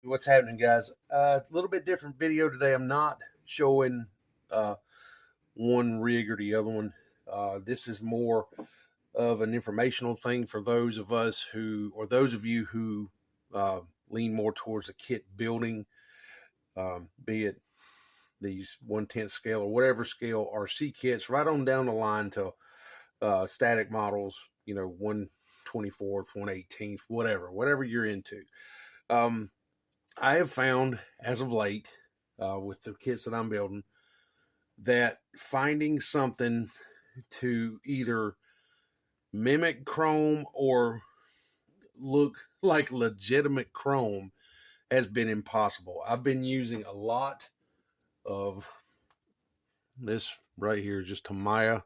What's happening, guys? A little bit different video today. I'm not showing uh, one rig or the other one. This is more of an informational thing for those of us who, or those of you who lean more towards a kit building, be it these 1/10 scale or whatever scale RC kits, right on down the line to static models, 1/24th, 1/18th, whatever you're into. I have found as of late, with the kits that I'm building, that finding something to either mimic chrome or look like legitimate chrome has been impossible. I've been using a lot of this right here, just Tamiya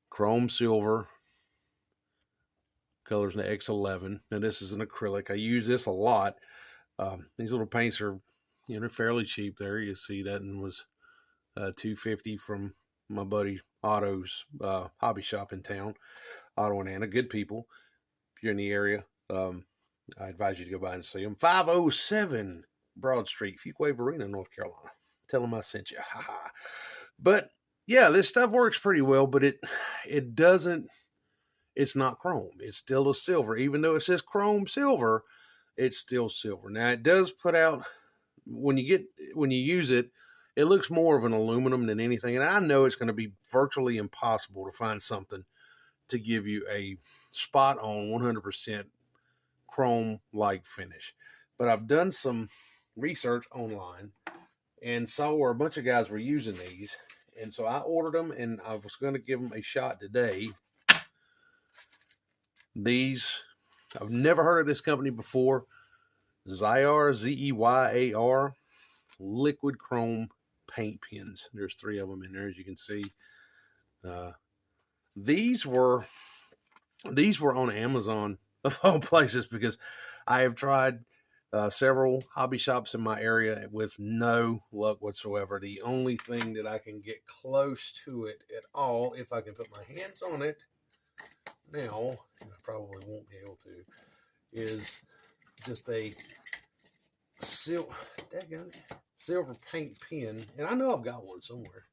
chrome silver, colors in the X11. Now this is an acrylic. I use this a lot. These little paints are, fairly cheap. There you see that, and was $2.50 from my buddy Otto's hobby shop in town. Otto and Anna, good people. If you're in the area, I advise you to go by and see them. 507 Broad Street, Fuquay Arena, North Carolina. Tell them I sent you. But yeah, this stuff works pretty well, but it doesn't. It's not chrome. It's still a silver, even though it says chrome silver. It's still silver. Now it does put out, when you use it, it looks more of an aluminum than anything. And I know it's going to be virtually impossible to find something to give you a spot on 100% chrome like finish. But I've done some research online and saw where a bunch of guys were using these. And so I ordered them, and I was going to give them a shot today. These, I've never heard of this company before. Zeyar, Zeyar, liquid chrome paint pens. There's 3 of them in there, as you can see. These were on Amazon, of all places, because I have tried several hobby shops in my area with no luck whatsoever. The only thing that I can get close to it at all, if I can put my hands on it now, and I probably won't be able to, is just a silver paint pen. And I know I've got one somewhere,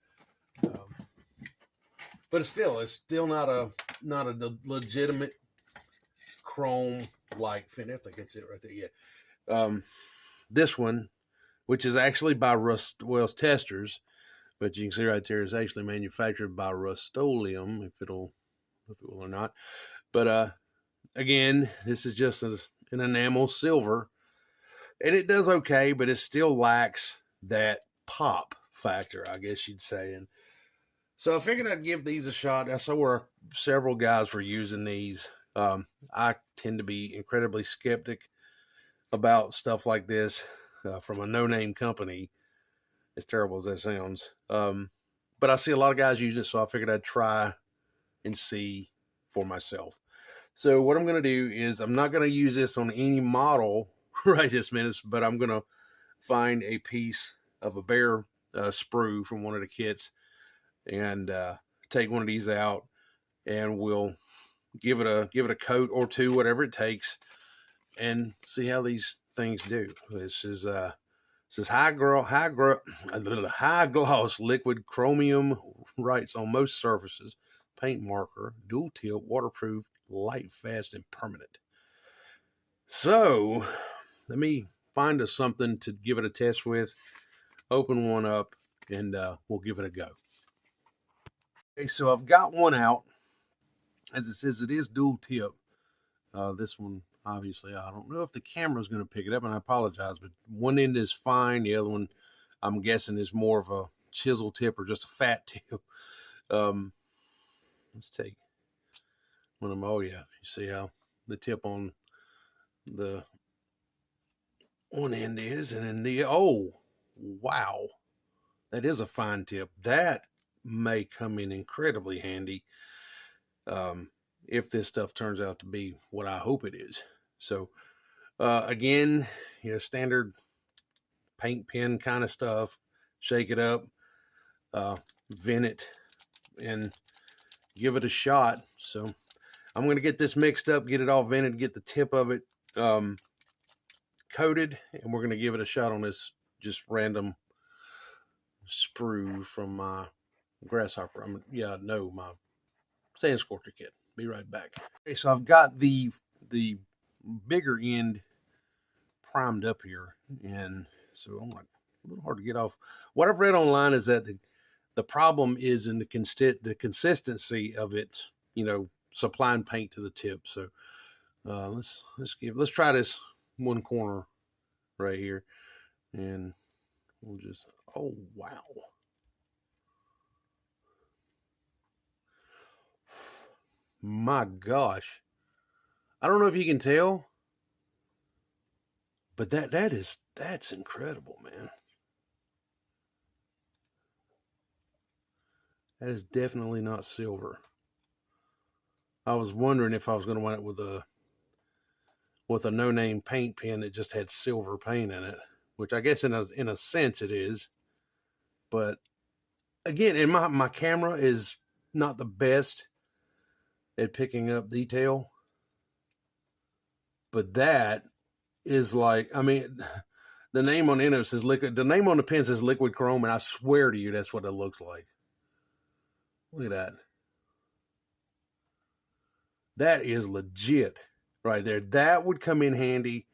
but it's still not a legitimate chrome like finish. I think that's it right there. Yeah. This one, which is actually by Rust-Wells Testers, but you can see right there, is actually manufactured by Rust-Oleum, if it will or not. But again, this is just an enamel silver, and it does okay, but it still lacks that pop factor, I guess you'd say. And so I figured I'd give these a shot. I saw where several guys were using these. I tend to be incredibly skeptic about stuff like this from a no-name company, as terrible as that sounds. But I see a lot of guys using it, so I figured I'd try and see for myself. So what I'm going to do is, I'm not going to use this on any model right this minute, but I'm going to find a piece of a bare sprue from one of the kits and take one of these out, and we'll give it a coat or two, whatever it takes, and see how these things do. This is high gloss liquid chromium, writes on most surfaces, paint marker, dual tip, waterproof, light, fast, and permanent. So let me find us something to give it a test with, open one up, and we'll give it a go. Okay, so I've got one out. As it says, it is dual tip. This one, obviously, I don't know if the camera's going to pick it up, and I apologize, but one end is fine. The other one, I'm guessing, is more of a chisel tip or just a fat tip. Let's take one of them. Oh, yeah. You see how the tip on the one end is, and then oh, wow. That is a fine tip. That may come in incredibly handy if this stuff turns out to be what I hope it is. So, again, standard paint pen kind of stuff. Shake it up, vent it, and give it a shot. So I'm going to get this mixed up, get it all vented, get the tip of it coated, and we're going to give it a shot on this just random sprue from my grasshopper. My sand scorcher kit. Be right back. Okay, so I've got the bigger end primed up here, and so I'm like a little hard to get off. What I've read online is that the problem is in the consistency of it, supplying paint to the tip. So let's try this one corner right here, and we'll just, oh wow, my gosh, I don't know if you can tell, but that's incredible, man. That is definitely not silver. I was wondering if I was going to wind up with a no-name paint pen that just had silver paint in it, which I guess in a sense it is. But again, and my camera is not the best at picking up detail, but that is like, I mean, the name on the end says liquid. The name on the pen says liquid chrome, and I swear to you, that's what it looks like. Look at that. That is legit right there. That would come in handy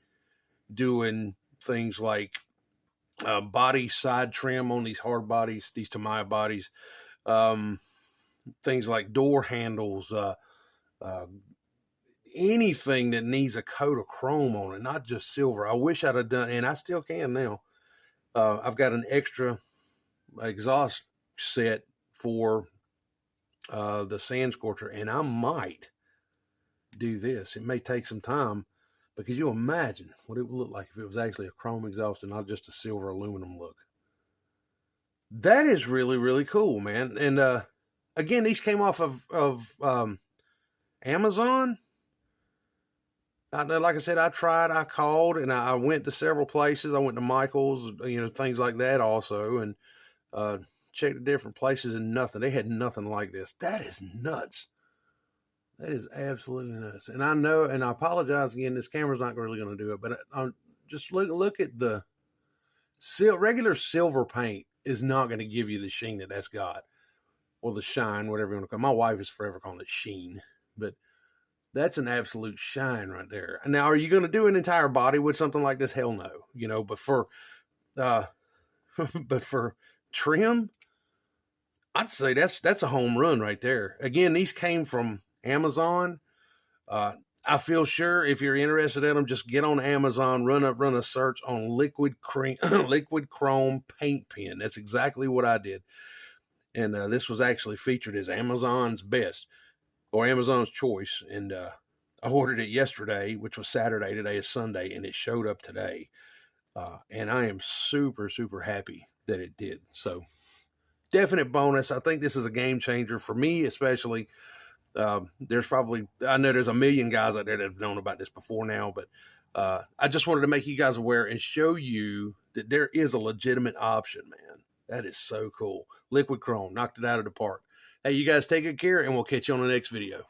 doing things like body side trim on these hard bodies, these Tamiya bodies, things like door handles, anything that needs a coat of chrome on it, not just silver. I wish I'd have done, and I still can now. I've got an extra exhaust set for the sand scorcher, and I might do this. It may take some time, because you imagine what it would look like if it was actually a chrome exhaust and not just a silver aluminum look. That is really, really cool, man. And again, these came off of Amazon. Like I said, I called, and I went to several places. I went to Michael's, things like that also, and checked at different places, and nothing. They had nothing like this. That is nuts. That is absolutely nuts. And I know, and I apologize again, this camera's not really going to do it, but just look at the regular silver paint is not going to give you the sheen that's got, or the shine, whatever you want to call it. My wife is forever calling it sheen, but that's an absolute shine right there. Now, are you going to do an entire body with something like this? Hell no. But for trim, I'd say that's a home run right there. Again, these came from Amazon. I feel sure if you're interested in them, just get on Amazon, run a search on liquid chrome paint pen. That's exactly what I did. And this was actually featured as Amazon's best, or Amazon's choice. And I ordered it yesterday, which was Saturday. Today is Sunday, and it showed up today. And I am super, super happy that it did. So definite bonus. I think this is a game changer for me, especially. I know there's a million guys out there that have known about this before now, but I just wanted to make you guys aware and show you that there is a legitimate option, man. That is so cool. Liquid chrome, knocked it out of the park. Hey, you guys take good care, and we'll catch you on the next video.